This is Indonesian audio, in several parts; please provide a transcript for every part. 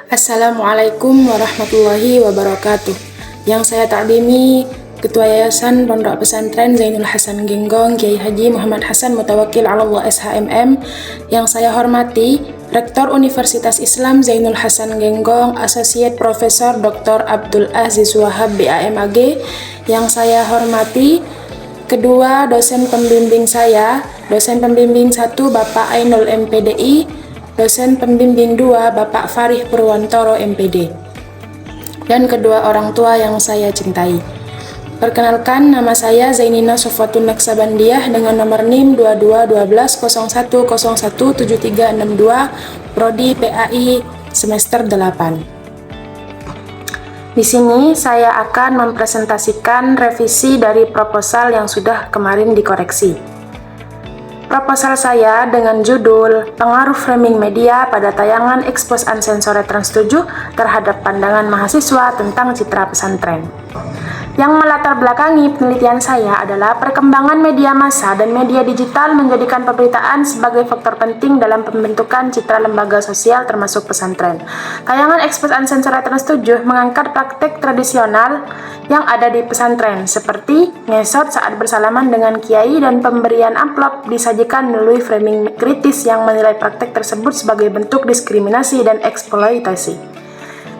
Assalamualaikum warahmatullahi wabarakatuh. Yang saya takdimi Ketua Yayasan Pondok Pesantren Zainul Hasan Genggong Kiai Haji Muhammad Hasan Mutawakil Allah SHMM. Yang saya hormati Rektor Universitas Islam Zainul Hasan Genggong Associate Profesor Dr. Abdul Aziz Wahab BAMAG. Yang saya hormati kedua dosen pembimbing saya, dosen pembimbing 1 Bapak Ainul MPDI, dosen pembimbing 2 Bapak Farih Purwantoro MPD, dan kedua orang tua yang saya cintai. Perkenalkan, nama saya Zainina Sofatun Naksabandiah dengan nomor NIM 221201017362, Prodi PAI semester 8. Di sini saya akan mempresentasikan revisi dari proposal yang sudah kemarin dikoreksi. Proposal saya dengan judul Pengaruh Framing Media pada Tayangan Expose Uncensored Trans 7 terhadap Pandangan Mahasiswa tentang Citra Pesantren. Yang melatar belakangi penelitian saya adalah perkembangan media massa dan media digital menjadikan pemberitaan sebagai faktor penting dalam pembentukan citra lembaga sosial termasuk pesantren. Tayangan Expose Uncensored Trans 7 mengangkat praktek tradisional yang ada di pesantren seperti ngesot saat bersalaman dengan kiai dan pemberian amplop disajikan melalui framing kritis yang menilai praktek tersebut sebagai bentuk diskriminasi dan eksploitasi.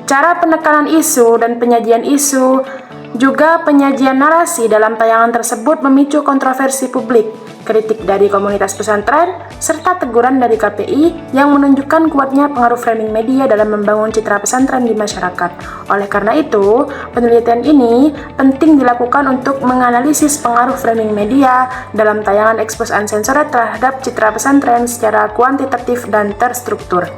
Cara penekanan isu dan penyajian isu juga penyajian narasi dalam tayangan tersebut memicu kontroversi publik, kritik dari komunitas pesantren, serta teguran dari KPI yang menunjukkan kuatnya pengaruh framing media dalam membangun citra pesantren di masyarakat. Oleh karena itu, penelitian ini penting dilakukan untuk menganalisis pengaruh framing media dalam tayangan Expose Uncensored terhadap citra pesantren secara kuantitatif dan terstruktur.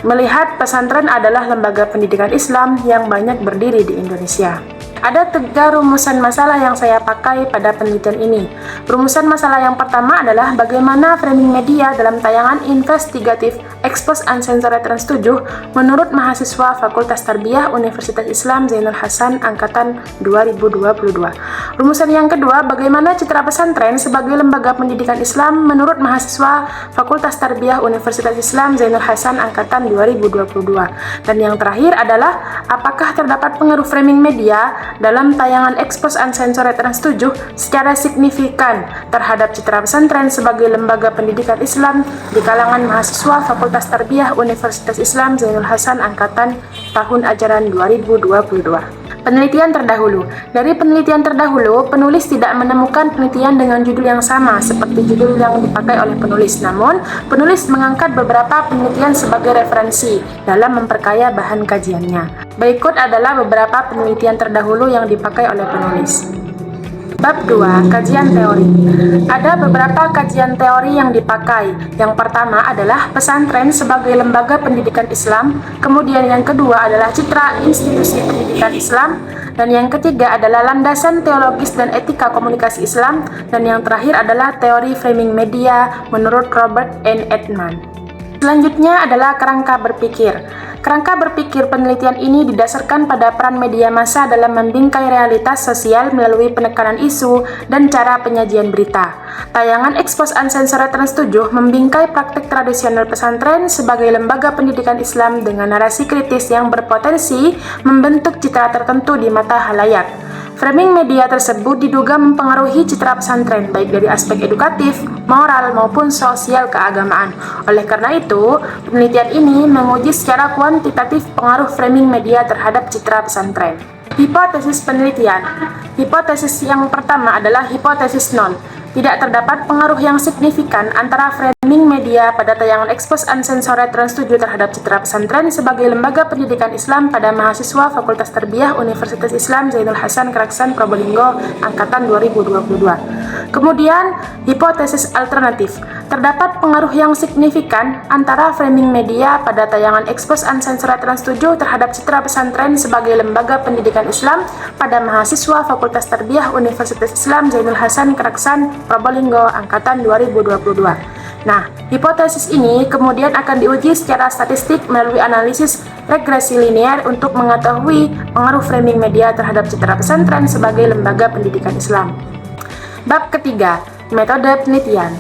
Melihat pesantren adalah lembaga pendidikan Islam yang banyak berdiri di Indonesia. Ada 3 rumusan masalah yang saya pakai pada penelitian ini. Rumusan masalah yang pertama adalah bagaimana framing media dalam tayangan investigatif Expose Uncensored Trans 7 menurut mahasiswa Fakultas Tarbiyah Universitas Islam Zainul Hasan Angkatan 2022. Rumusan yang kedua, bagaimana citra pesantren sebagai lembaga pendidikan Islam menurut mahasiswa Fakultas Tarbiyah Universitas Islam Zainul Hasan Angkatan 2022. Dan yang terakhir adalah apakah terdapat pengaruh framing media dalam tayangan Expose Uncensored Trans 7 secara signifikan terhadap citra pesantren sebagai lembaga pendidikan Islam di kalangan mahasiswa Fakultas Tarbiyah Universitas Islam Zainul Hasan Angkatan tahun ajaran 2022. Penelitian terdahulu. Dari penelitian terdahulu, penulis tidak menemukan penelitian dengan judul yang sama seperti judul yang dipakai oleh penulis. Namun, penulis mengangkat beberapa penelitian sebagai referensi dalam memperkaya bahan kajiannya. Berikut adalah beberapa penelitian terdahulu yang dipakai oleh penulis. Bab 2. Kajian teori. Ada beberapa kajian teori yang dipakai. Yang pertama adalah pesantren sebagai lembaga pendidikan Islam, kemudian yang kedua adalah citra institusi pendidikan Islam, dan yang ketiga adalah landasan teologis dan etika komunikasi Islam, dan yang terakhir adalah teori framing media menurut Robert N. Edman. Selanjutnya adalah kerangka berpikir. Kerangka berpikir penelitian ini didasarkan pada peran media massa dalam membingkai realitas sosial melalui penekanan isu dan cara penyajian berita. Tayangan Expose Uncensored Trans 7 membingkai praktik tradisional pesantren sebagai lembaga pendidikan Islam dengan narasi kritis yang berpotensi membentuk citra tertentu di mata halayak. Framing media tersebut diduga mempengaruhi citra pesantren baik dari aspek edukatif, moral, maupun sosial keagamaan. Oleh karena itu, penelitian ini menguji secara kuantitatif pengaruh framing media terhadap citra pesantren. Hipotesis penelitian. Hipotesis yang pertama adalah hipotesis nol. Tidak terdapat pengaruh yang signifikan antara framing media pada tayangan Expose Uncensored Trans 7 terhadap citra pesantren sebagai lembaga pendidikan Islam pada mahasiswa Fakultas Tarbiyah Universitas Islam Zainul Hasan Keraksan Probolinggo Angkatan 2022. Kemudian, hipotesis alternatif. Terdapat pengaruh yang signifikan antara framing media pada tayangan Expose Uncensored Trans 7 terhadap citra pesantren sebagai lembaga pendidikan Islam pada mahasiswa Fakultas Tarbiyah Universitas Islam Zainul Hasan Keraksan Probolinggo Angkatan 2022. Nah, hipotesis ini kemudian akan diuji secara statistik melalui analisis regresi linear untuk mengetahui pengaruh framing media terhadap citra pesantren sebagai lembaga pendidikan Islam. Bab ketiga, metode penelitian.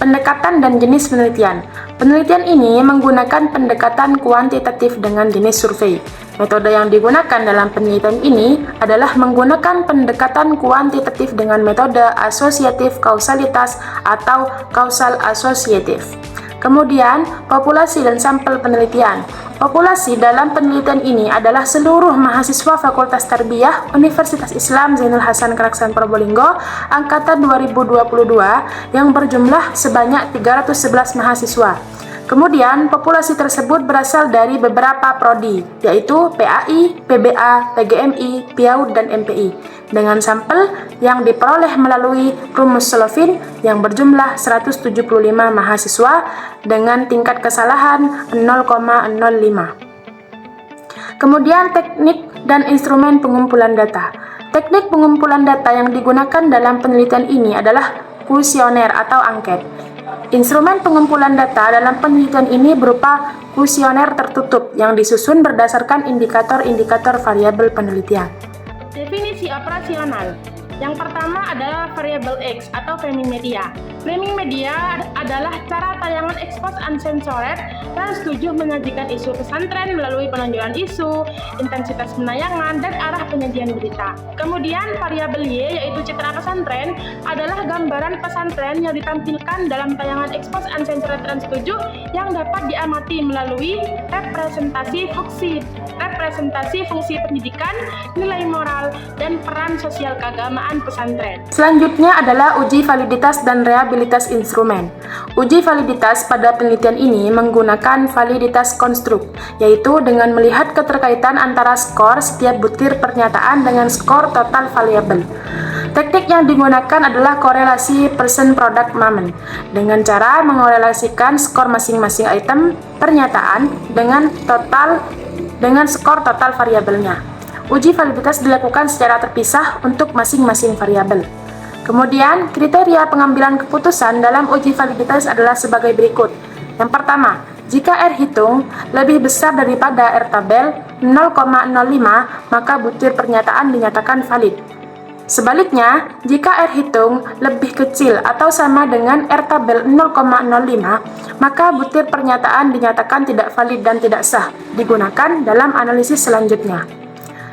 Pendekatan dan jenis penelitian. Penelitian ini menggunakan pendekatan kuantitatif dengan jenis survei. Metode yang digunakan dalam penelitian ini adalah menggunakan pendekatan kuantitatif dengan metode asosiatif kausalitas atau kausal asosiatif. Kemudian, populasi dan sampel penelitian. Populasi dalam penelitian ini adalah seluruh mahasiswa Fakultas Tarbiyah Universitas Islam Zainul Hasan Keraksan Probolinggo angkatan 2022 yang berjumlah sebanyak 311 mahasiswa. Kemudian, populasi tersebut berasal dari beberapa prodi, yaitu PAI, PBA, PGMI, PIAUD, dan MPI, dengan sampel yang diperoleh melalui rumus Solovin yang berjumlah 175 mahasiswa dengan tingkat kesalahan 0,05. Kemudian, teknik dan instrumen pengumpulan data. Teknik pengumpulan data yang digunakan dalam penelitian ini adalah kuesioner atau angket. Instrumen pengumpulan data dalam penelitian ini berupa kuesioner tertutup yang disusun berdasarkan indikator-indikator variabel penelitian. Definisi operasional. Yang pertama adalah variabel X atau framing media. Framing media adalah cara tayangan expose uncensored yang setuju menyajikan isu pesantren melalui penonjolan isu, intensitas penayangan, dan arah penyajian berita. Kemudian variabel Y yaitu citra pesantren adalah gambaran pesantren yang ditampilkan dalam tayangan expose uncensored dan setuju yang dapat diamati melalui representasi fungsi pendidikan, nilai moral, dan peran sosial keagamaan pesantren. Selanjutnya adalah uji validitas dan reliabilitas instrumen. Uji validitas pada penelitian ini menggunakan validitas konstruk, yaitu dengan melihat keterkaitan antara skor setiap butir pernyataan dengan skor total variabel. Teknik yang digunakan adalah korelasi person-product moment, dengan cara mengorelasikan skor masing-masing item pernyataan dengan skor total variabelnya. Uji validitas dilakukan secara terpisah untuk masing-masing variabel. Kemudian, kriteria pengambilan keputusan dalam uji validitas adalah sebagai berikut. Yang pertama, jika R hitung lebih besar daripada R tabel 0,05, maka butir pernyataan dinyatakan valid. Sebaliknya, jika R hitung lebih kecil atau sama dengan R tabel 0,05, maka butir pernyataan dinyatakan tidak valid dan tidak sah, digunakan dalam analisis selanjutnya.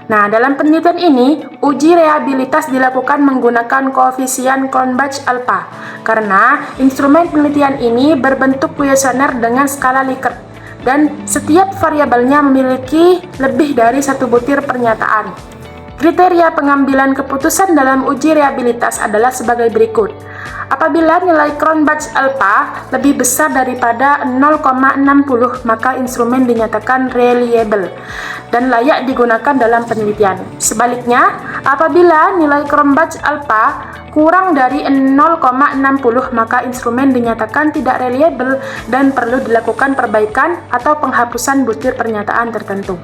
Nah, dalam penelitian ini, uji reliabilitas dilakukan menggunakan koefisien Cronbach-Alpha, karena instrumen penelitian ini berbentuk kuesioner dengan skala Likert, dan setiap variabelnya memiliki lebih dari satu butir pernyataan. Kriteria pengambilan keputusan dalam uji reliabilitas adalah sebagai berikut. Apabila nilai Cronbach-Alpha lebih besar daripada 0,60, maka instrumen dinyatakan reliable dan layak digunakan dalam penelitian. Sebaliknya, apabila nilai Cronbach-Alpha kurang dari 0,60, maka instrumen dinyatakan tidak reliable dan perlu dilakukan perbaikan atau penghapusan butir pernyataan tertentu.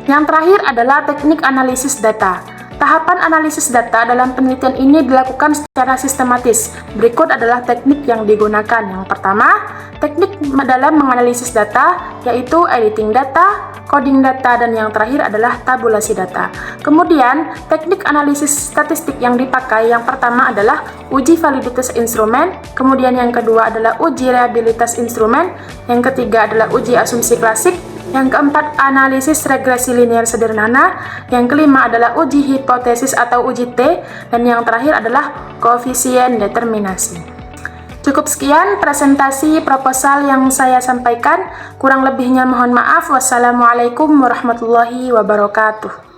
Yang terakhir adalah teknik analisis data. Tahapan analisis data dalam penelitian ini dilakukan secara sistematis. Berikut adalah teknik yang digunakan. Yang pertama, teknik dalam menganalisis data, yaitu editing data, coding data, dan yang terakhir adalah tabulasi data. Kemudian, teknik analisis statistik yang dipakai yang pertama adalah uji validitas instrumen, kemudian yang kedua adalah uji reliabilitas instrumen, yang ketiga adalah uji asumsi klasik, yang keempat, analisis regresi linear sederhana. Yang kelima adalah uji hipotesis atau uji T. Dan yang terakhir adalah koefisien determinasi. Cukup sekian presentasi proposal yang saya sampaikan. Kurang lebihnya mohon maaf. Wassalamualaikum warahmatullahi wabarakatuh.